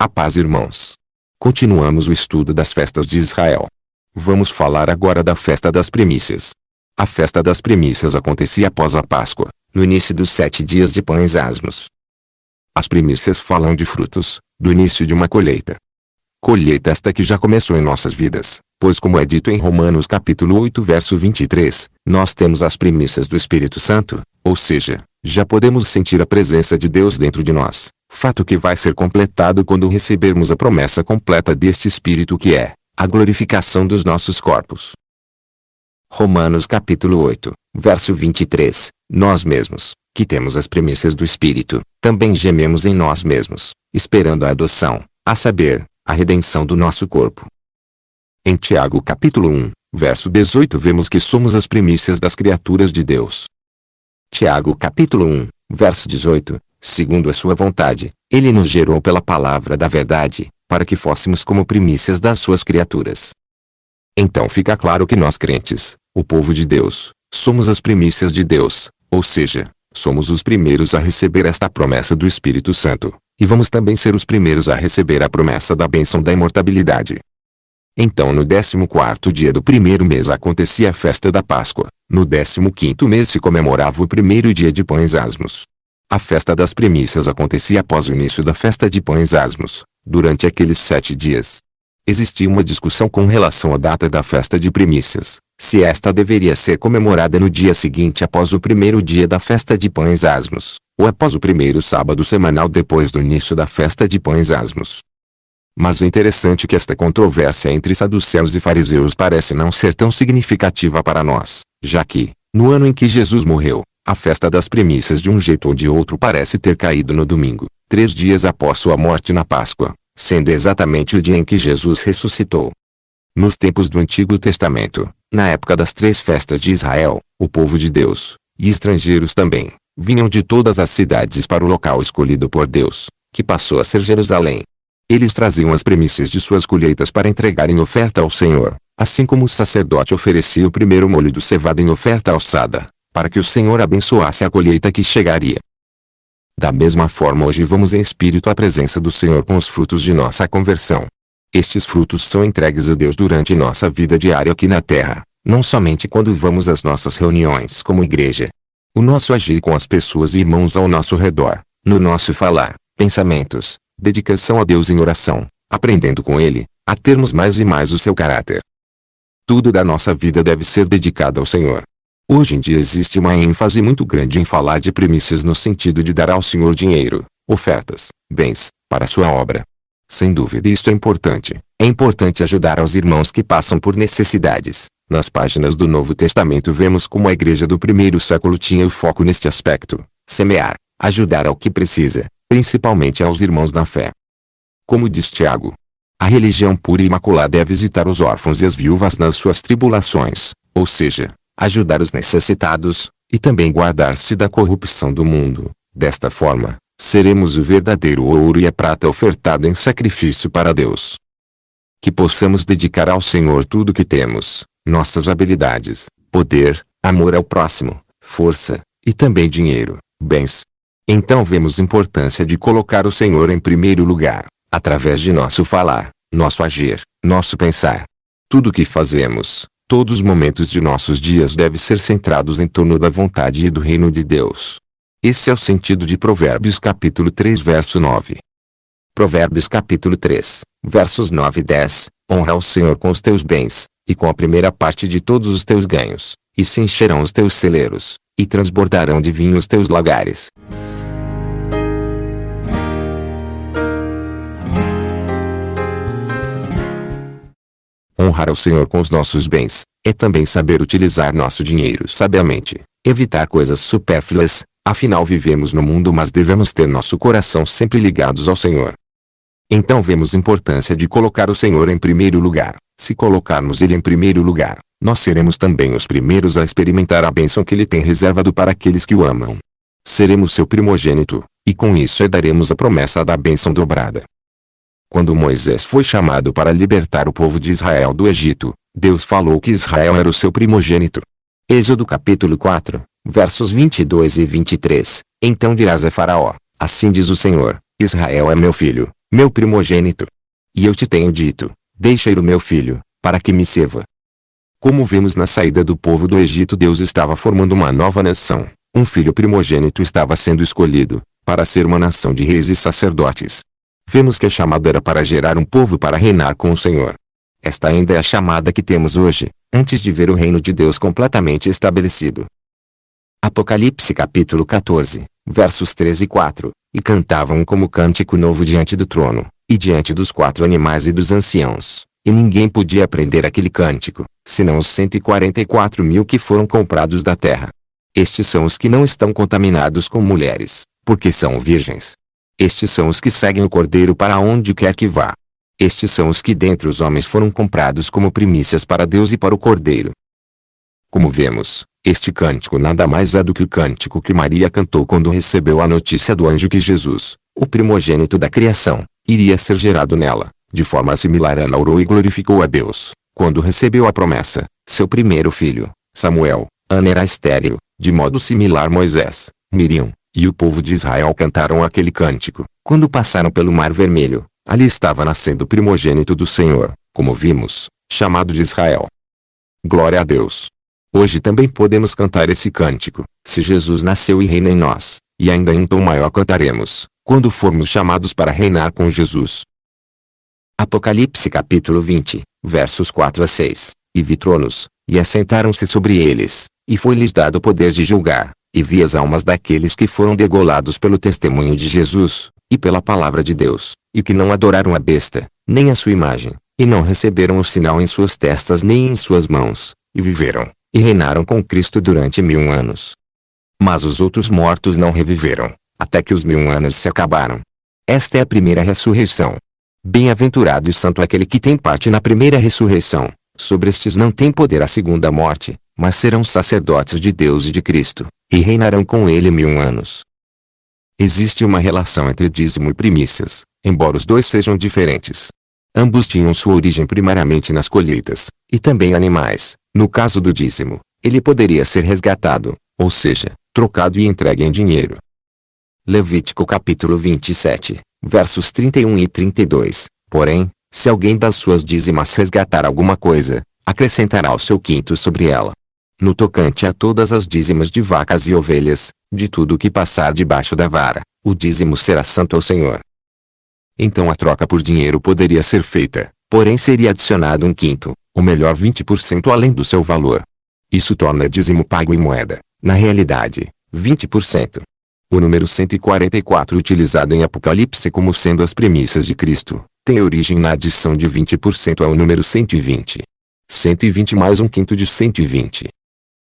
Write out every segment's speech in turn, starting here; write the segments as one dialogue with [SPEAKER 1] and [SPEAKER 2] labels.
[SPEAKER 1] A paz, irmãos. Continuamos o estudo das festas de Israel. Vamos falar agora da festa das primícias. A festa das primícias acontecia após a Páscoa, no início dos 7 dias de pães asmos. As primícias falam de frutos, do início de uma colheita. Colheita esta que já começou em nossas vidas, pois como é dito em Romanos capítulo 8 verso 23, nós temos as primícias do Espírito Santo, ou seja, já podemos sentir a presença de Deus dentro de nós, fato que vai ser completado quando recebermos a promessa completa deste Espírito que é a glorificação dos nossos corpos. Romanos capítulo 8, verso 23, nós mesmos, que temos as primícias do Espírito, também gememos em nós mesmos, esperando a adoção, a saber, a redenção do nosso corpo. Em Tiago capítulo 1, verso 18 vemos que somos as primícias das criaturas de Deus. Tiago capítulo 1, verso 18, segundo a sua vontade, ele nos gerou pela palavra da verdade, para que fôssemos como primícias das suas criaturas. Então fica claro que nós crentes, o povo de Deus, somos as primícias de Deus, ou seja, somos os primeiros a receber esta promessa do Espírito Santo, e vamos também ser os primeiros a receber a promessa da bênção da imortalidade. Então no 14º dia do primeiro mês acontecia a festa da Páscoa, no 15º mês se comemorava o primeiro dia de pães asmos. A festa das primícias acontecia após o início da festa de pães asmos, durante aqueles 7 dias. Existia uma discussão com relação à data da festa de primícias, se esta deveria ser comemorada no dia seguinte após o primeiro dia da festa de pães asmos, ou após o primeiro sábado semanal depois do início da festa de pães asmos. Mas é interessante que esta controvérsia entre saduceus e fariseus parece não ser tão significativa para nós, já que, no ano em que Jesus morreu, a festa das primícias de um jeito ou de outro parece ter caído no domingo, 3 dias após sua morte na Páscoa, sendo exatamente o dia em que Jesus ressuscitou. Nos tempos do Antigo Testamento, na época das 3 festas de Israel, o povo de Deus, e estrangeiros também, vinham de todas as cidades para o local escolhido por Deus, que passou a ser Jerusalém. Eles traziam as primícias de suas colheitas para entregar em oferta ao Senhor, assim como o sacerdote oferecia o primeiro molho do cevado em oferta alçada, para que o Senhor abençoasse a colheita que chegaria. Da mesma forma hoje vamos em espírito à presença do Senhor com os frutos de nossa conversão. Estes frutos são entregues a Deus durante nossa vida diária aqui na terra, não somente quando vamos às nossas reuniões como igreja. O nosso agir com as pessoas e irmãos ao nosso redor, no nosso falar, pensamentos, dedicação a Deus em oração, aprendendo com Ele, a termos mais e mais o seu caráter. Tudo da nossa vida deve ser dedicado ao Senhor. Hoje em dia existe uma ênfase muito grande em falar de primícias no sentido de dar ao Senhor dinheiro, ofertas, bens, para a sua obra. Sem dúvida isto é importante. É importante ajudar aos irmãos que passam por necessidades. Nas páginas do Novo Testamento vemos como a igreja do primeiro século tinha o foco neste aspecto: semear, ajudar ao que precisa, principalmente aos irmãos na fé. Como diz Tiago, a religião pura e imaculada é visitar os órfãos e as viúvas nas suas tribulações, ou seja, ajudar os necessitados, e também guardar-se da corrupção do mundo. Desta forma, seremos o verdadeiro ouro e a prata ofertado em sacrifício para Deus. Que possamos dedicar ao Senhor tudo o que temos, nossas habilidades, poder, amor ao próximo, força, e também dinheiro, bens. Então vemos a importância de colocar o Senhor em primeiro lugar, através de nosso falar, nosso agir, nosso pensar. Tudo o que fazemos, todos os momentos de nossos dias devem ser centrados em torno da vontade e do reino de Deus. Esse é o sentido de Provérbios capítulo 3 verso 9. Provérbios capítulo 3, versos 9 e 10, honra ao Senhor com os teus bens, e com a primeira parte de todos os teus ganhos, e se encherão os teus celeiros, e transbordarão de vinho os teus lagares. Honrar ao Senhor com os nossos bens, é também saber utilizar nosso dinheiro sabiamente, evitar coisas supérfluas, afinal vivemos no mundo mas devemos ter nosso coração sempre ligados ao Senhor. Então vemos a importância de colocar o Senhor em primeiro lugar. Se colocarmos Ele em primeiro lugar, nós seremos também os primeiros a experimentar a bênção que Ele tem reservado para aqueles que o amam. Seremos seu primogênito, e com isso herdaremos a promessa da bênção dobrada. Quando Moisés foi chamado para libertar o povo de Israel do Egito, Deus falou que Israel era o seu primogênito. Êxodo capítulo 4, versos 22 e 23. Então dirás a Faraó: assim diz o Senhor, Israel é meu filho, meu primogênito. E eu te tenho dito, deixa ir o meu filho, para que me sirva. Como vemos na saída do povo do Egito, Deus estava formando uma nova nação. Um filho primogênito estava sendo escolhido, para ser uma nação de reis e sacerdotes. Vemos que a chamada era para gerar um povo para reinar com o Senhor. Esta ainda é a chamada que temos hoje, antes de ver o reino de Deus completamente estabelecido. Apocalipse capítulo 14, versos 3 e 4. E cantavam como cântico novo diante do trono, e diante dos 4 animais e dos anciãos. E ninguém podia aprender aquele cântico, senão os 144.000 que foram comprados da terra. Estes são os que não estão contaminados com mulheres, porque são virgens. Estes são os que seguem o Cordeiro para onde quer que vá. Estes são os que dentre os homens foram comprados como primícias para Deus e para o Cordeiro. Como vemos, este cântico nada mais é do que o cântico que Maria cantou quando recebeu a notícia do anjo que Jesus, o primogênito da criação, iria ser gerado nela. De forma similar, ela orou e glorificou a Deus, quando recebeu a promessa, seu primeiro filho, Samuel. Ana era estéril, de modo similar Moisés, Miriam, e o povo de Israel cantaram aquele cântico, quando passaram pelo Mar Vermelho. Ali estava nascendo o primogênito do Senhor, como vimos, chamado de Israel. Glória a Deus! Hoje também podemos cantar esse cântico, se Jesus nasceu e reina em nós, e ainda em um tom maior cantaremos, quando formos chamados para reinar com Jesus. Apocalipse capítulo 20, versos 4 a 6. E vi tronos, e assentaram-se sobre eles, e foi-lhes dado o poder de julgar, e vi as almas daqueles que foram degolados pelo testemunho de Jesus, e pela palavra de Deus, e que não adoraram a besta, nem a sua imagem, e não receberam o sinal em suas testas nem em suas mãos, e viveram, e reinaram com Cristo durante 1000 anos. Mas os outros mortos não reviveram, até que os 1000 anos se acabaram. Esta é a primeira ressurreição. Bem-aventurado e santo aquele que tem parte na primeira ressurreição. Sobre estes não tem poder a segunda morte, mas serão sacerdotes de Deus e de Cristo, e reinarão com ele 1000 anos. Existe uma relação entre dízimo e primícias, embora os dois sejam diferentes. Ambos tinham sua origem primariamente nas colheitas, e também animais. No caso do dízimo, ele poderia ser resgatado, ou seja, trocado e entregue em dinheiro. Levítico capítulo 27, versos 31 e 32. Porém, se alguém das suas dízimas resgatar alguma coisa, acrescentará o seu quinto sobre ela. No tocante a todas as dízimas de vacas e ovelhas, de tudo o que passar debaixo da vara, o dízimo será santo ao Senhor. Então a troca por dinheiro poderia ser feita, porém seria adicionado um quinto, ou melhor 20% além do seu valor. Isso torna dízimo pago em moeda, na realidade, 20%. O número 144 utilizado em Apocalipse como sendo as premissas de Cristo, tem origem na adição de 20% ao número 120. 120 mais um quinto de 120.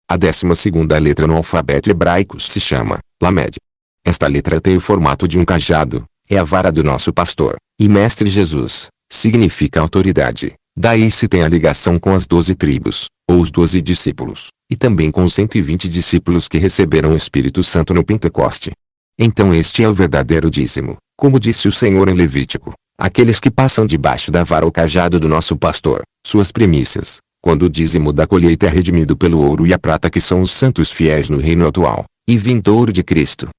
[SPEAKER 1] A 12ª letra no alfabeto hebraico se chama Lamed. Esta letra tem o formato de um cajado, é a vara do nosso pastor, e mestre Jesus, significa autoridade. Daí se tem a ligação com as 12 tribos, ou os 12 discípulos, e também com os 120 discípulos que receberam o Espírito Santo no Pentecoste. Então este é o verdadeiro dízimo, como disse o Senhor em Levítico, aqueles que passam debaixo da vara ou cajado do nosso pastor, suas primícias, quando o dízimo da colheita é redimido pelo ouro e a prata que são os santos fiéis no reino atual, e vindouro de Cristo.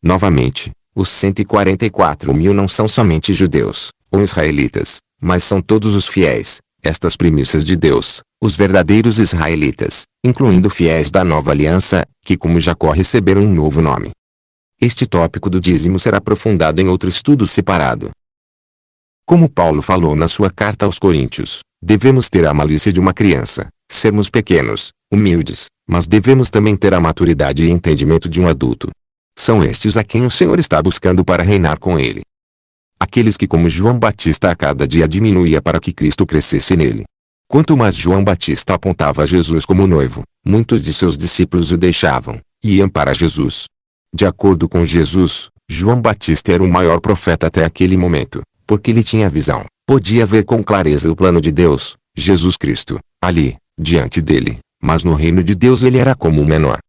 [SPEAKER 1] Novamente, os 144.000 não são somente judeus, ou israelitas, mas são todos os fiéis, estas primícias de Deus, os verdadeiros israelitas, incluindo fiéis da nova aliança, que como Jacó receberam um novo nome. Este tópico do dízimo será aprofundado em outro estudo separado. Como Paulo falou na sua carta aos Coríntios, devemos ter a malícia de uma criança, sermos pequenos, humildes, mas devemos também ter a maturidade e entendimento de um adulto. São estes a quem o Senhor está buscando para reinar com ele. Aqueles que como João Batista a cada dia diminuía para que Cristo crescesse nele. Quanto mais João Batista apontava a Jesus como noivo, muitos de seus discípulos o deixavam, e iam para Jesus. De acordo com Jesus, João Batista era o maior profeta até aquele momento, porque ele tinha visão, podia ver com clareza o plano de Deus, Jesus Cristo, ali, diante dele, mas no reino de Deus ele era como o menor.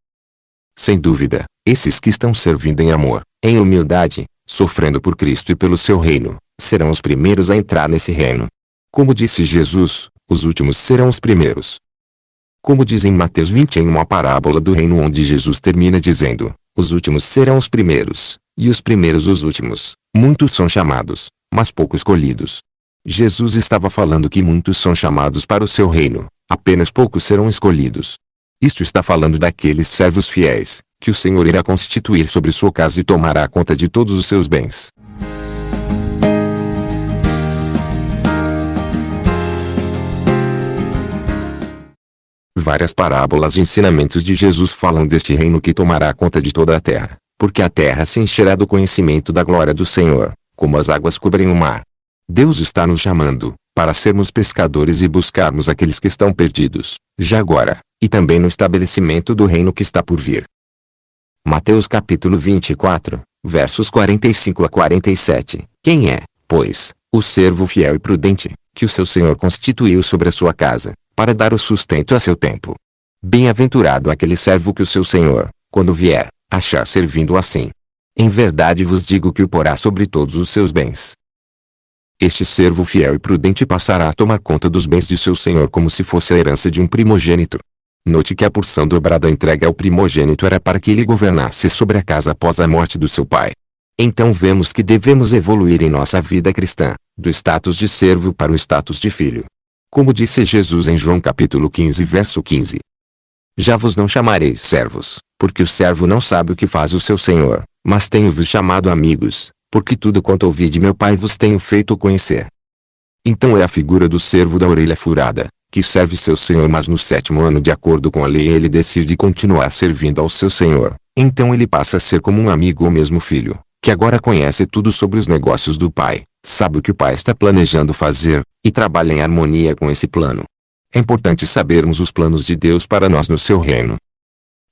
[SPEAKER 1] Sem dúvida, esses que estão servindo em amor, em humildade, sofrendo por Cristo e pelo seu reino, serão os primeiros a entrar nesse reino. Como disse Jesus, os últimos serão os primeiros. Como diz em Mateus 20 em uma parábola do reino onde Jesus termina dizendo, os últimos serão os primeiros, e os primeiros os últimos, muitos são chamados, mas poucos escolhidos. Jesus estava falando que muitos são chamados para o seu reino, apenas poucos serão escolhidos. Isto está falando daqueles servos fiéis, que o Senhor irá constituir sobre sua casa e tomará conta de todos os seus bens. Várias parábolas e ensinamentos de Jesus falam deste reino que tomará conta de toda a terra, porque a terra se encherá do conhecimento da glória do Senhor, como as águas cobrem o mar. Deus está nos chamando, para sermos pescadores e buscarmos aqueles que estão perdidos, já agora, e também no estabelecimento do reino que está por vir. Mateus capítulo 24, versos 45 a 47. Quem é, pois, o servo fiel e prudente, que o seu Senhor constituiu sobre a sua casa, para dar o sustento a seu tempo? Bem-aventurado aquele servo que o seu Senhor, quando vier, achar servindo assim. Em verdade vos digo que o porá sobre todos os seus bens. Este servo fiel e prudente passará a tomar conta dos bens de seu senhor como se fosse a herança de um primogênito. Note que a porção dobrada entregue ao primogênito era para que ele governasse sobre a casa após a morte do seu pai. Então vemos que devemos evoluir em nossa vida cristã, do status de servo para o status de filho. Como disse Jesus em João capítulo 15 verso 15. Já vos não chamareis servos, porque o servo não sabe o que faz o seu senhor, mas tenho-vos chamado amigos, porque tudo quanto ouvi de meu pai vos tenho feito conhecer. Então é a figura do servo da orelha furada, que serve seu senhor mas no 7º ano de acordo com a lei ele decide continuar servindo ao seu senhor, então ele passa a ser como um amigo ou mesmo filho, que agora conhece tudo sobre os negócios do pai, sabe o que o pai está planejando fazer, e trabalha em harmonia com esse plano. É importante sabermos os planos de Deus para nós no seu reino.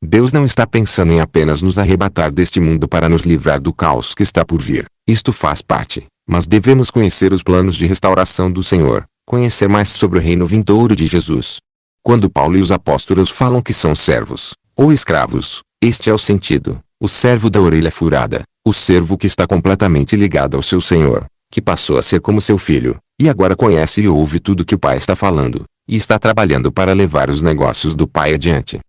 [SPEAKER 1] Deus não está pensando em apenas nos arrebatar deste mundo para nos livrar do caos que está por vir, isto faz parte, mas devemos conhecer os planos de restauração do Senhor, conhecer mais sobre o reino vindouro de Jesus. Quando Paulo e os apóstolos falam que são servos, ou escravos, este é o sentido, o servo da orelha furada, o servo que está completamente ligado ao seu Senhor, que passou a ser como seu filho, e agora conhece e ouve tudo que o pai está falando, e está trabalhando para levar os negócios do pai adiante.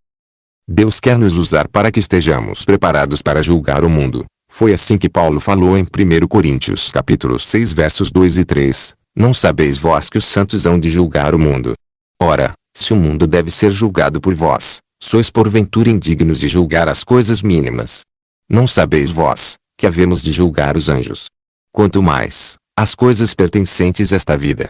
[SPEAKER 1] Deus quer nos usar para que estejamos preparados para julgar o mundo. Foi assim que Paulo falou em 1 Coríntios capítulo 6 versos 2 e 3. Não sabeis vós que os santos hão de julgar o mundo? Ora, se o mundo deve ser julgado por vós, sois porventura indignos de julgar as coisas mínimas. Não sabeis vós, que havemos de julgar os anjos? Quanto mais, as coisas pertencentes a esta vida.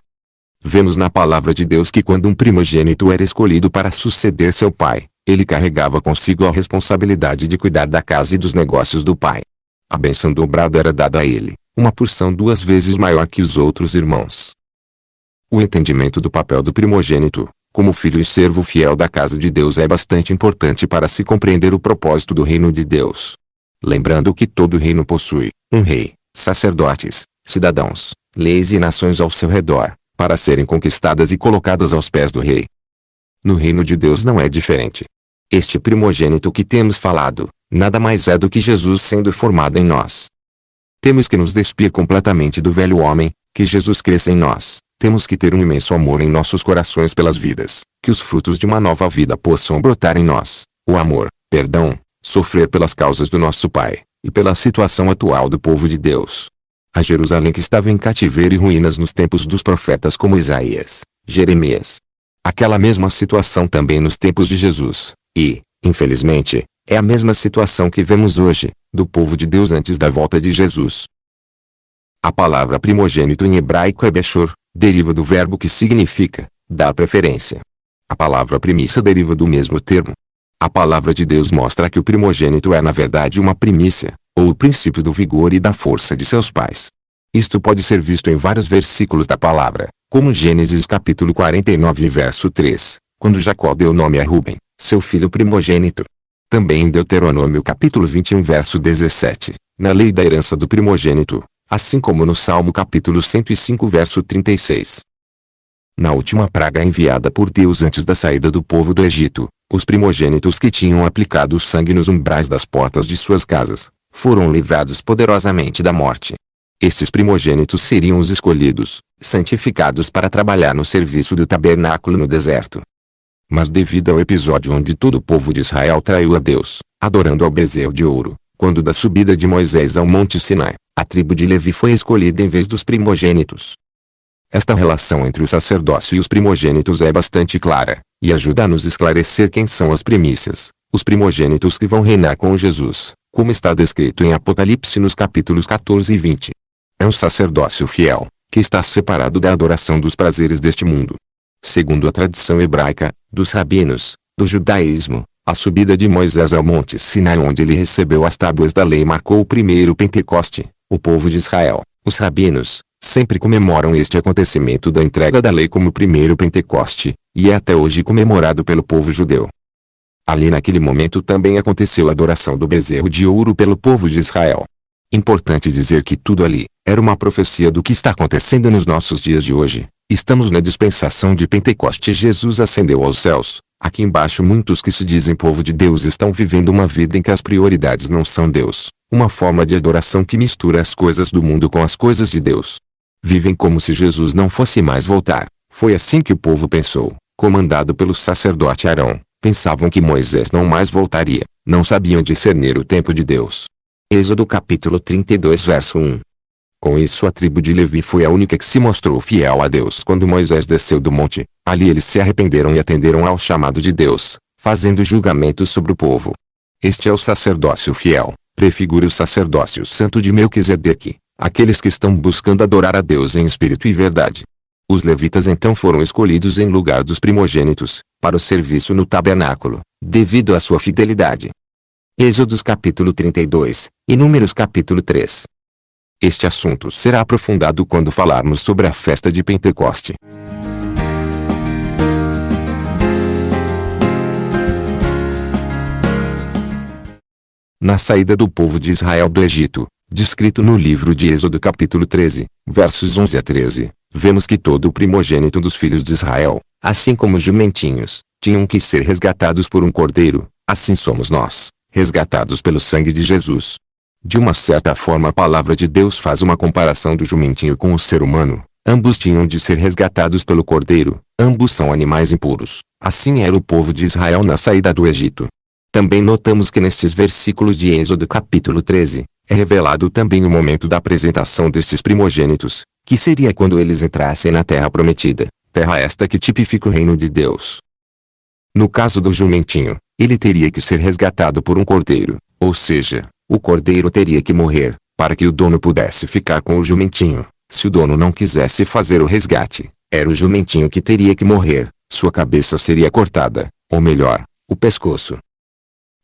[SPEAKER 1] Vemos na palavra de Deus que quando um primogênito era escolhido para suceder seu pai, ele carregava consigo a responsabilidade de cuidar da casa e dos negócios do pai. A bênção dobrada era dada a ele, uma porção 2 vezes maior que os outros irmãos. O entendimento do papel do primogênito, como filho e servo fiel da casa de Deus é bastante importante para se compreender o propósito do reino de Deus. Lembrando que todo reino possui um rei, sacerdotes, cidadãos, leis e nações ao seu redor, para serem conquistadas e colocadas aos pés do rei. No reino de Deus não é diferente. Este primogênito que temos falado, nada mais é do que Jesus sendo formado em nós. Temos que nos despir completamente do velho homem, que Jesus cresça em nós. Temos que ter um imenso amor em nossos corações pelas vidas, que os frutos de uma nova vida possam brotar em nós. O amor, perdão, sofrer pelas causas do nosso Pai, e pela situação atual do povo de Deus. A Jerusalém que estava em cativeiro e ruínas nos tempos dos profetas como Isaías, Jeremias. Aquela mesma situação também nos tempos de Jesus, e, infelizmente, é a mesma situação que vemos hoje, do povo de Deus antes da volta de Jesus. A palavra primogênito em hebraico é Bechor, deriva do verbo que significa, dar preferência. A palavra primícia deriva do mesmo termo. A palavra de Deus mostra que o primogênito é na verdade uma primícia, ou o princípio do vigor e da força de seus pais. Isto pode ser visto em vários versículos da palavra, como Gênesis capítulo 49 verso 3, quando Jacó deu nome a Ruben, seu filho primogênito. Também em Deuteronômio capítulo 21 verso 17, na lei da herança do primogênito, assim como no Salmo capítulo 105 verso 36. Na última praga enviada por Deus antes da saída do povo do Egito, os primogênitos que tinham aplicado o sangue nos umbrais das portas de suas casas, foram livrados poderosamente da morte. Estes primogênitos seriam os escolhidos, santificados para trabalhar no serviço do tabernáculo no deserto. Mas devido ao episódio onde todo o povo de Israel traiu a Deus, adorando ao bezerro de ouro, Quando da subida de Moisés ao Monte Sinai, a tribo de Levi foi escolhida em vez dos primogênitos. Esta relação entre o sacerdócio e os primogênitos é bastante clara, e ajuda a nos esclarecer quem são as primícias, os primogênitos que vão reinar com Jesus, como está descrito em Apocalipse nos capítulos 14 e 20. É um sacerdócio fiel, que está separado da adoração dos prazeres deste mundo. Segundo a tradição hebraica, dos rabinos, do judaísmo, a subida de Moisés ao Monte Sinai onde ele recebeu as tábuas da lei marcou o primeiro Pentecoste. O povo de Israel, os rabinos, sempre comemoram este acontecimento da entrega da lei como o primeiro Pentecoste, e é até hoje comemorado pelo povo judeu. Ali naquele momento também aconteceu a adoração do bezerro de ouro pelo povo de Israel. Importante dizer que tudo ali, era uma profecia do que está acontecendo nos nossos dias de hoje. Estamos na dispensação de Pentecoste e Jesus ascendeu aos céus. Aqui embaixo muitos que se dizem povo de Deus estão vivendo uma vida em que as prioridades não são Deus. Uma forma de adoração que mistura as coisas do mundo com as coisas de Deus. Vivem como se Jesus não fosse mais voltar. Foi assim que o povo pensou, comandado pelo sacerdote Arão. Pensavam que Moisés não mais voltaria. Não sabiam discernir o tempo de Deus. Êxodo capítulo 32 verso 1. Com isso a tribo de Levi foi a única que se mostrou fiel a Deus quando Moisés desceu do monte. Ali eles se arrependeram e atenderam ao chamado de Deus, fazendo julgamentos sobre o povo. Este é o sacerdócio fiel, prefigura o sacerdócio santo de Melquisedeque, aqueles que estão buscando adorar a Deus em espírito e verdade. Os levitas então foram escolhidos em lugar dos primogênitos, para o serviço no tabernáculo, devido à sua fidelidade. Êxodos capítulo 32, e Números capítulo 3. Este assunto será aprofundado quando falarmos sobre a festa de Pentecoste. Na saída do povo de Israel do Egito, descrito no livro de Êxodo capítulo 13, versos 11 a 13, vemos que todo o primogênito dos filhos de Israel, assim como os jumentinhos, tinham que ser resgatados por um cordeiro. Assim somos nós, resgatados pelo sangue de Jesus. De uma certa forma a palavra de Deus faz uma comparação do jumentinho com o ser humano. Ambos tinham de ser resgatados pelo cordeiro. Ambos são animais impuros. Assim era o povo de Israel na saída do Egito. Também notamos que nestes versículos de Êxodo capítulo 13, é revelado também o momento da apresentação destes primogênitos, que seria quando eles entrassem na terra prometida, terra esta que tipifica o reino de Deus. No caso do jumentinho, ele teria que ser resgatado por um cordeiro, ou seja, o cordeiro teria que morrer, para que o dono pudesse ficar com o jumentinho. Se o dono não quisesse fazer o resgate, era o jumentinho que teria que morrer, sua cabeça seria cortada, ou melhor, o pescoço.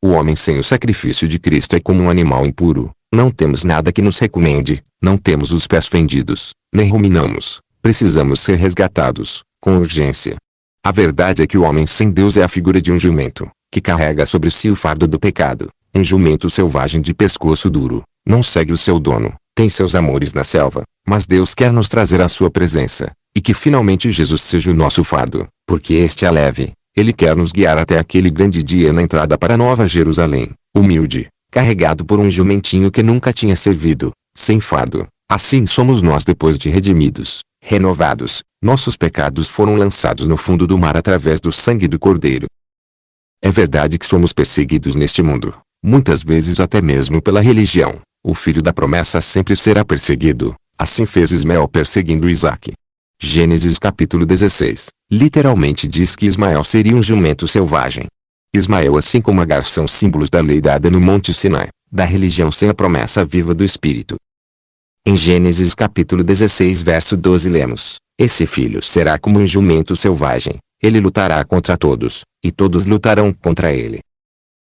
[SPEAKER 1] O homem sem o sacrifício de Cristo é como um animal impuro. Não temos nada que nos recomende, não temos os pés fendidos, nem ruminamos. Precisamos ser resgatados, com urgência. A verdade é que o homem sem Deus é a figura de um jumento, que carrega sobre si o fardo do pecado. Um jumento selvagem de pescoço duro, não segue o seu dono, tem seus amores na selva, mas Deus quer nos trazer à sua presença, e que finalmente Jesus seja o nosso fardo, porque este é leve. Ele quer nos guiar até aquele grande dia na entrada para Nova Jerusalém, humilde, carregado por um jumentinho que nunca tinha servido, sem fardo. Assim somos nós depois de redimidos, renovados, nossos pecados foram lançados no fundo do mar através do sangue do Cordeiro. É verdade que somos perseguidos neste mundo, muitas vezes até mesmo pela religião. O filho da promessa sempre será perseguido, assim fez Ismael perseguindo Isaque. Gênesis capítulo 16, literalmente diz que Ismael seria um jumento selvagem. Ismael assim como Agar são símbolos da lei dada no Monte Sinai, da religião sem a promessa viva do Espírito. Em Gênesis capítulo 16 verso 12 lemos, esse filho será como um jumento selvagem, ele lutará contra todos, e todos lutarão contra ele.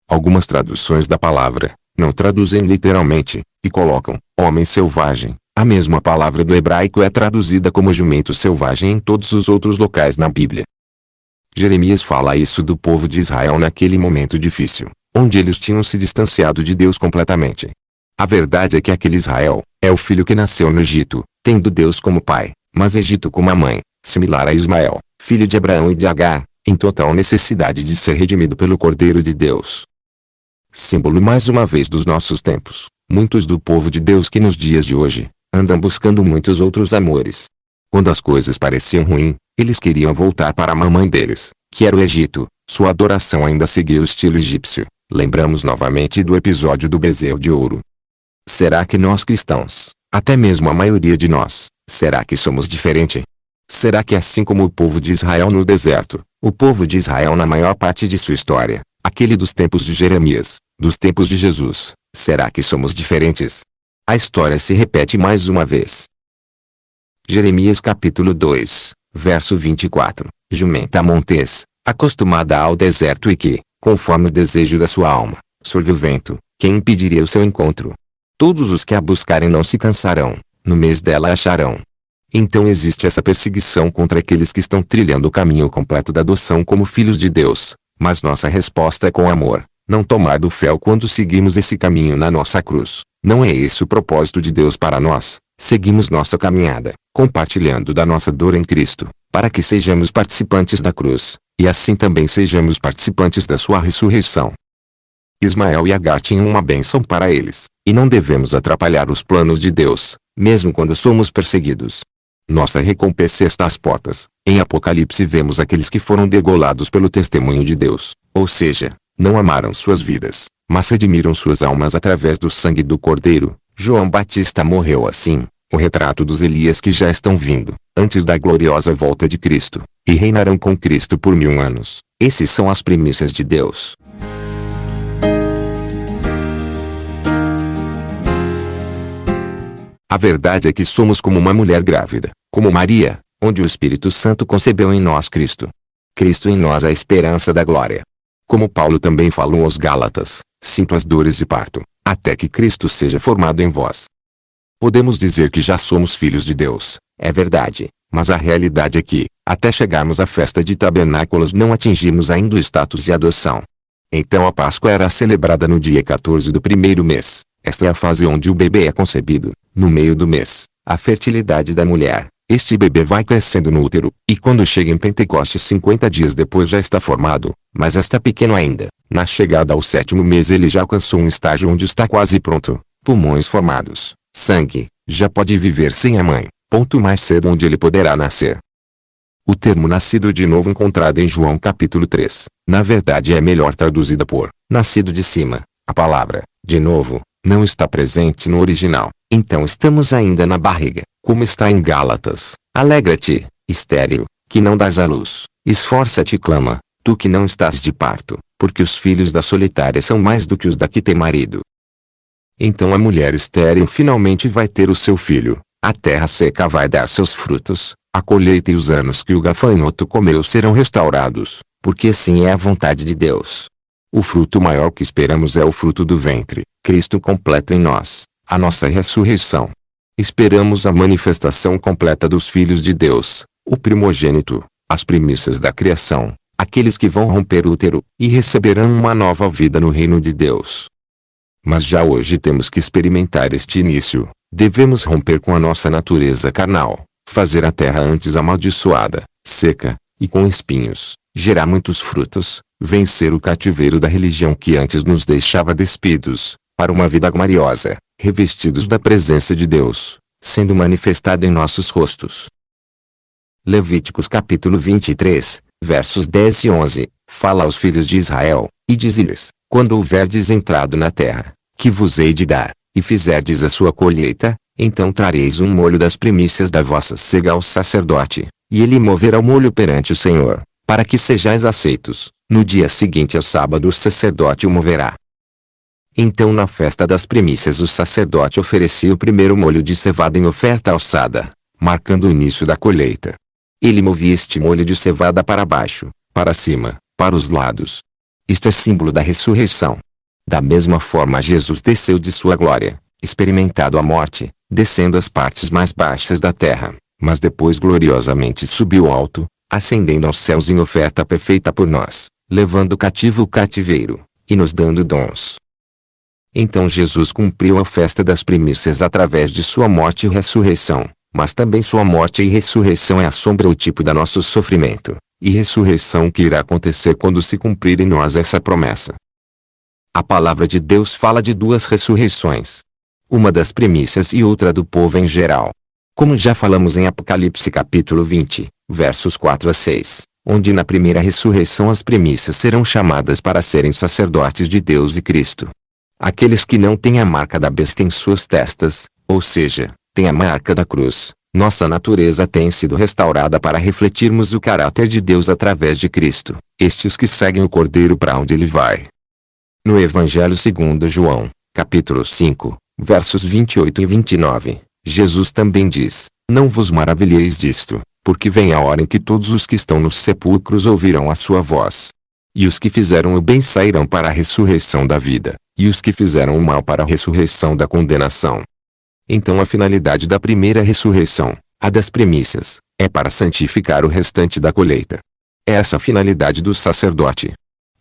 [SPEAKER 1] Algumas traduções da palavra, não traduzem literalmente, e colocam, homem selvagem. A mesma palavra do hebraico é traduzida como jumento selvagem em todos os outros locais na Bíblia. Jeremias fala isso do povo de Israel naquele momento difícil, onde eles tinham se distanciado de Deus completamente. A verdade é que aquele Israel, é o filho que nasceu no Egito, tendo Deus como pai, mas Egito como a mãe, similar a Ismael, filho de Abraão e de Agar, em total necessidade de ser redimido pelo Cordeiro de Deus. Símbolo mais uma vez dos nossos tempos, muitos do povo de Deus que nos dias de hoje, andam buscando muitos outros amores. Quando as coisas pareciam ruins, eles queriam voltar para a mamãe deles, que era o Egito. Sua adoração ainda seguia o estilo egípcio, Lembramos novamente do episódio do bezerro de ouro. Será que nós cristãos, até mesmo a maioria de nós, será que somos diferente? Será que assim como o povo de Israel no deserto, o povo de Israel na maior parte de sua história, aquele dos tempos de Jeremias, dos tempos de Jesus, será que somos diferentes? A história se repete mais uma vez. Jeremias capítulo 2, verso 24, jumenta montês, acostumada ao deserto e que, conforme o desejo da sua alma, sorve o vento, quem impediria o seu encontro? Todos os que a buscarem não se cansarão, no mês dela a acharão. Então existe essa perseguição contra aqueles que estão trilhando o caminho completo da adoção como filhos de Deus, mas nossa resposta é com amor, não tomar do fel quando seguimos esse caminho na nossa cruz. Não é esse o propósito de Deus para nós. Seguimos nossa caminhada, compartilhando da nossa dor em Cristo, para que sejamos participantes da cruz, e assim também sejamos participantes da sua ressurreição. Ismael e Agar tinham uma bênção para eles, e não devemos atrapalhar os planos de Deus, mesmo quando somos perseguidos. Nossa recompensa está às portas. Em Apocalipse vemos aqueles que foram degolados pelo testemunho de Deus, ou seja, não amaram suas vidas, mas redimiram suas almas através do sangue do Cordeiro. João Batista morreu assim, o retrato dos Elias que já estão vindo, antes da gloriosa volta de Cristo, e reinarão com Cristo por 1000 anos. Esses são as primícias de Deus. A verdade é que somos como uma mulher grávida, como Maria, onde o Espírito Santo concebeu em nós Cristo. Cristo em nós a esperança da glória. Como Paulo também falou aos Gálatas, sinto as dores de parto, até que Cristo seja formado em vós. Podemos dizer que já somos filhos de Deus, é verdade, mas a realidade é que, até chegarmos à festa de tabernáculos não atingimos ainda o status de adoção. Então a Páscoa era celebrada no dia 14 do primeiro mês. Esta é a fase onde o bebê é concebido. No meio do mês, a fertilidade da mulher. Este bebê vai crescendo no útero, e quando chega em Pentecostes 50 dias depois já está formado, mas está pequeno ainda. Na chegada ao 7º mês ele já alcançou um estágio onde está quase pronto. Pulmões formados, sangue, já pode viver sem a mãe. Ponto mais cedo onde ele poderá nascer. O termo nascido de novo encontrado em João capítulo 3, na verdade é melhor traduzida por nascido de cima. A palavra, de novo, não está presente no original, então estamos ainda na barriga, como está em Gálatas. Alegra-te, estéril, que não dás à luz, esforça-te e clama, tu que não estás de parto, porque os filhos da solitária são mais do que os da que tem marido. Então a mulher estéril finalmente vai ter o seu filho, a terra seca vai dar seus frutos, a colheita e os anos que o gafanhoto comeu serão restaurados, porque assim é a vontade de Deus. O fruto maior que esperamos é o fruto do ventre, Cristo completo em nós, a nossa ressurreição. Esperamos a manifestação completa dos filhos de Deus, o primogênito, as primícias da criação, aqueles que vão romper o útero, e receberão uma nova vida no reino de Deus. Mas já hoje temos que experimentar este início, devemos romper com a nossa natureza carnal, fazer a terra antes amaldiçoada, seca, e com espinhos, gerar muitos frutos, vencer o cativeiro da religião que antes nos deixava despidos, para uma vida gloriosa, revestidos da presença de Deus, sendo manifestado em nossos rostos. Levíticos capítulo 23, versos 10 e 11, fala aos filhos de Israel, e diz-lhes, quando houverdes entrado na terra, que vos hei de dar, e fizerdes a sua colheita, então trareis um molho das primícias da vossa cega ao sacerdote, e ele moverá o molho perante o Senhor, para que sejais aceitos. No dia seguinte ao sábado o sacerdote o moverá. Então na festa das primícias o sacerdote oferecia o primeiro molho de cevada em oferta alçada, marcando o início da colheita. Ele movia este molho de cevada para baixo, para cima, para os lados. Isto é símbolo da ressurreição. Da mesma forma Jesus desceu de sua glória, experimentado a morte, descendo às partes mais baixas da terra, mas depois gloriosamente subiu alto, ascendendo aos céus em oferta perfeita por nós, levando cativo o cativeiro, e nos dando dons. Então Jesus cumpriu a festa das primícias através de sua morte e ressurreição, mas também sua morte e ressurreição é a sombra ou tipo da nosso sofrimento, e ressurreição que irá acontecer quando se cumprir em nós essa promessa. A palavra de Deus fala de duas ressurreições. Uma das primícias e outra do povo em geral. Como já falamos em Apocalipse capítulo 20, versos 4 a 6, onde na primeira ressurreição as primícias serão chamadas para serem sacerdotes de Deus e Cristo. Aqueles que não têm a marca da besta em suas testas, ou seja, têm a marca da cruz, nossa natureza tem sido restaurada para refletirmos o caráter de Deus através de Cristo, estes que seguem o Cordeiro para onde ele vai. No Evangelho segundo João, capítulo 5, versos 28 e 29, Jesus também diz: Não vos maravilheis disto, porque vem a hora em que todos os que estão nos sepulcros ouvirão a sua voz. E os que fizeram o bem sairão para a ressurreição da vida, e os que fizeram o mal para a ressurreição da condenação. Então a finalidade da primeira ressurreição, a das primícias, é para santificar o restante da colheita. É essa a finalidade do sacerdote.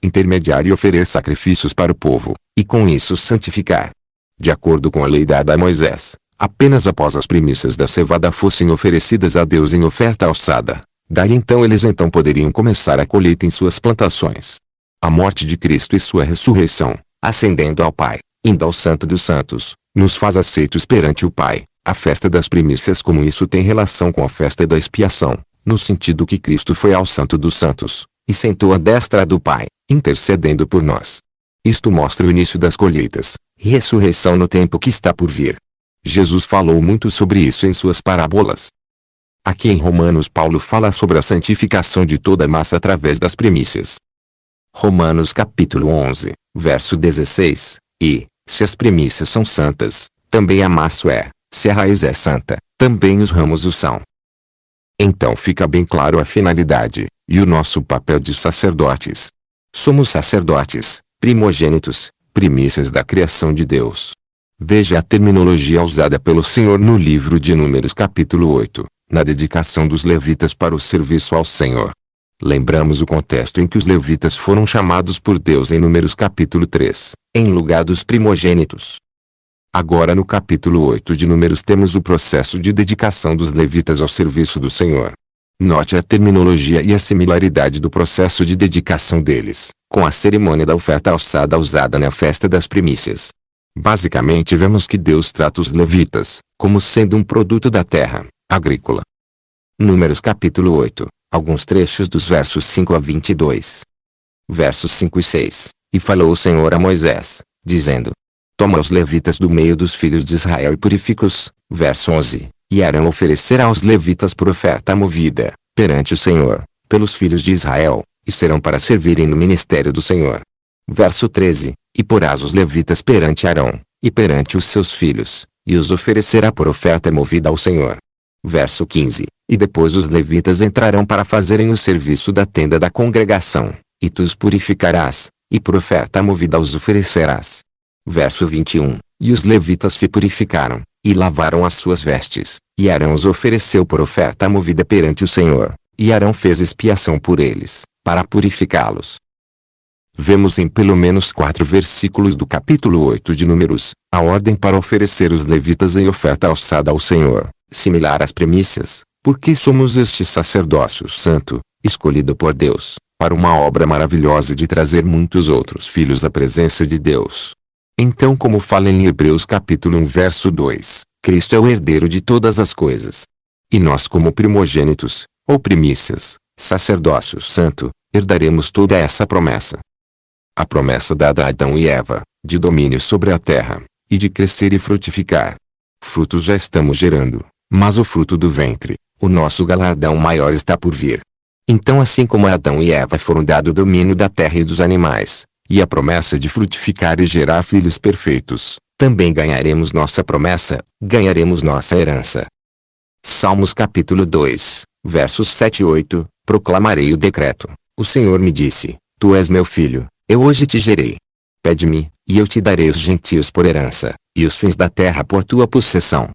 [SPEAKER 1] Intermediar e oferecer sacrifícios para o povo, e com isso santificar. De acordo com a lei dada a Moisés, apenas após as primícias da cevada fossem oferecidas a Deus em oferta alçada, daí então eles poderiam começar a colheita em suas plantações. A morte de Cristo e sua ressurreição, ascendendo ao Pai, indo ao Santo dos Santos, nos faz aceitos perante o Pai. A festa das primícias, como isso tem relação com a festa da expiação, no sentido que Cristo foi ao Santo dos Santos, e sentou à destra do Pai, intercedendo por nós. Isto mostra o início das colheitas, e ressurreição no tempo que está por vir. Jesus falou muito sobre isso em suas parábolas. Aqui em Romanos Paulo fala sobre a santificação de toda a massa através das primícias. Romanos capítulo 11, verso 16, e, se as primícias são santas, também a massa é, se a raiz é santa, também os ramos o são. Então fica bem claro a finalidade, e o nosso papel de sacerdotes. Somos sacerdotes, primogênitos, primícias da criação de Deus. Veja a terminologia usada pelo Senhor no livro de Números capítulo 8, na dedicação dos levitas para o serviço ao Senhor. Lembramos o contexto em que os levitas foram chamados por Deus em Números capítulo 3, em lugar dos primogênitos. Agora no capítulo 8 de Números temos o processo de dedicação dos levitas ao serviço do Senhor. Note a terminologia e a similaridade do processo de dedicação deles, com a cerimônia da oferta alçada usada na festa das primícias. Basicamente vemos que Deus trata os levitas, como sendo um produto da terra, agrícola. Números capítulo 8, alguns trechos dos versos 5 a 22. Versos 5 e 6, e falou o Senhor a Moisés, dizendo: Toma os levitas do meio dos filhos de Israel e purifica-os. Verso 11. E Arão oferecerá aos levitas por oferta movida, perante o Senhor, pelos filhos de Israel, e serão para servirem no ministério do Senhor. Verso 13. E porás os levitas perante Arão, e perante os seus filhos, e os oferecerá por oferta movida ao Senhor. Verso 15. E depois os levitas entrarão para fazerem o serviço da tenda da congregação, e tu os purificarás, e por oferta movida os oferecerás. Verso 21. E os levitas se purificaram, e lavaram as suas vestes, e Arão os ofereceu por oferta movida perante o Senhor, e Arão fez expiação por eles, para purificá-los. Vemos em pelo menos 4 versículos do capítulo 8 de Números, a ordem para oferecer os levitas em oferta alçada ao Senhor, similar às primícias, porque somos este sacerdócio santo, escolhido por Deus, para uma obra maravilhosa de trazer muitos outros filhos à presença de Deus. Então, como fala em Hebreus capítulo 1 verso 2, Cristo é o herdeiro de todas as coisas. E nós como primogênitos, ou primícias, sacerdócio santo, herdaremos toda essa promessa. A promessa dada a Adão e Eva, de domínio sobre a terra, e de crescer e frutificar. Frutos já estamos gerando, mas o fruto do ventre, o nosso galardão maior está por vir. Então assim como a Adão e Eva foram dado o domínio da terra e dos animais, e a promessa de frutificar e gerar filhos perfeitos, também ganharemos nossa promessa, ganharemos nossa herança. Salmos capítulo 2, versos 7 e 8, proclamarei o decreto. O Senhor me disse, Tu és meu filho, eu hoje te gerei. Pede-me, e eu te darei os gentios por herança, e os fins da terra por tua possessão.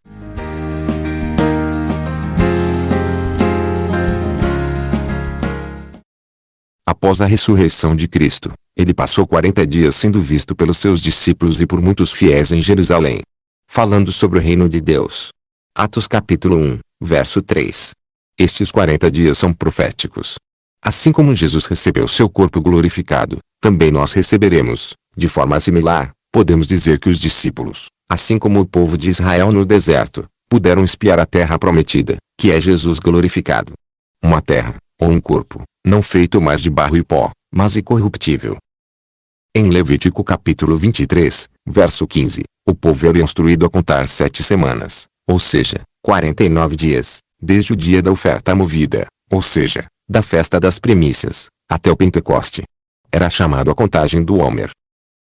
[SPEAKER 1] Após a ressurreição de Cristo, ele passou 40 dias sendo visto pelos seus discípulos e por muitos fiéis em Jerusalém, falando sobre o reino de Deus. Atos capítulo 1, verso 3. Estes 40 dias são proféticos. Assim como Jesus recebeu seu corpo glorificado, também nós receberemos, de forma similar. Podemos dizer que os discípulos, assim como o povo de Israel no deserto, puderam espiar a terra prometida, que é Jesus glorificado. Uma terra, ou um corpo, não feito mais de barro e pó, mas incorruptível. Em Levítico capítulo 23, verso 15, o povo era instruído a contar 7 semanas, ou seja, 49 dias, desde o dia da oferta movida, ou seja, da festa das primícias, até o Pentecoste. Era chamado a contagem do Homer.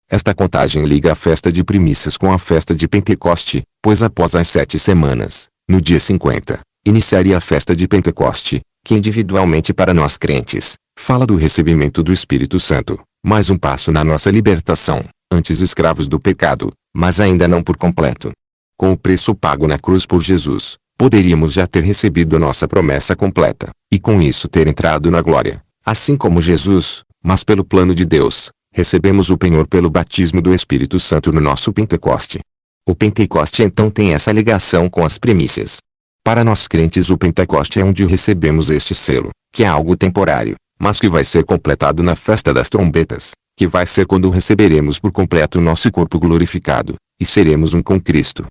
[SPEAKER 1] Esta contagem liga a festa de primícias com a festa de Pentecoste, pois após as 7 semanas, no dia 50, iniciaria a festa de Pentecoste, que individualmente para nós crentes, fala do recebimento do Espírito Santo, mais um passo na nossa libertação, antes escravos do pecado, mas ainda não por completo. Com o preço pago na cruz por Jesus, poderíamos já ter recebido a nossa promessa completa, e com isso ter entrado na glória, assim como Jesus, mas pelo plano de Deus, recebemos o penhor pelo batismo do Espírito Santo no nosso Pentecoste. O Pentecoste então tem essa ligação com as primícias. Para nós crentes o Pentecoste é onde recebemos este selo, que é algo temporário, mas que vai ser completado na festa das trombetas, que vai ser quando receberemos por completo o nosso corpo glorificado, e seremos um com Cristo.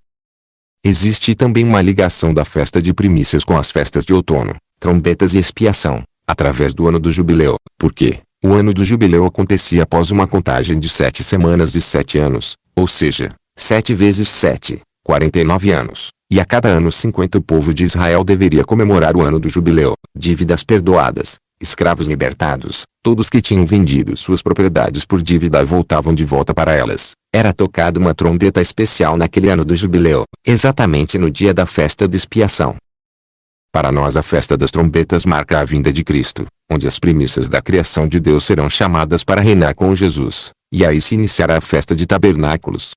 [SPEAKER 1] Existe também uma ligação da festa de primícias com as festas de outono, trombetas e expiação, através do ano do jubileu, porque o ano do jubileu acontecia após uma contagem de 7 semanas de 7 anos, ou seja, 7 vezes 7, 49 anos, e a cada ano 50 o povo de Israel deveria comemorar o ano do jubileu, dívidas perdoadas, escravos libertados, todos que tinham vendido suas propriedades por dívida voltavam de volta para elas. Era tocada uma trombeta especial naquele ano do jubileu, exatamente no dia da festa de expiação. Para nós a festa das trombetas marca a vinda de Cristo, onde as primícias da criação de Deus serão chamadas para reinar com Jesus, e aí se iniciará a festa de tabernáculos.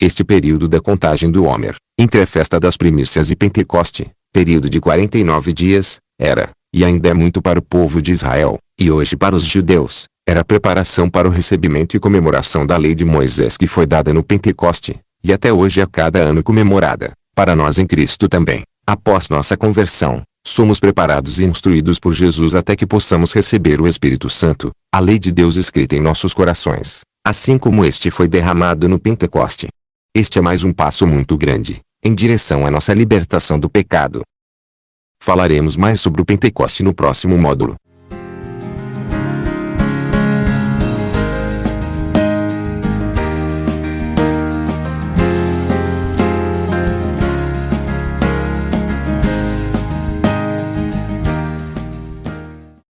[SPEAKER 1] Este período da contagem do Homer, entre a festa das primícias e Pentecoste, período de 49 dias, era, e ainda é muito para o povo de Israel, e hoje para os judeus, era a preparação para o recebimento e comemoração da lei de Moisés que foi dada no Pentecoste, e até hoje é a cada ano comemorada, para nós em Cristo também. Após nossa conversão, somos preparados e instruídos por Jesus até que possamos receber o Espírito Santo, a lei de Deus escrita em nossos corações, assim como este foi derramado no Pentecoste. Este é mais um passo muito grande, em direção à nossa libertação do pecado. Falaremos mais sobre o Pentecoste no próximo módulo.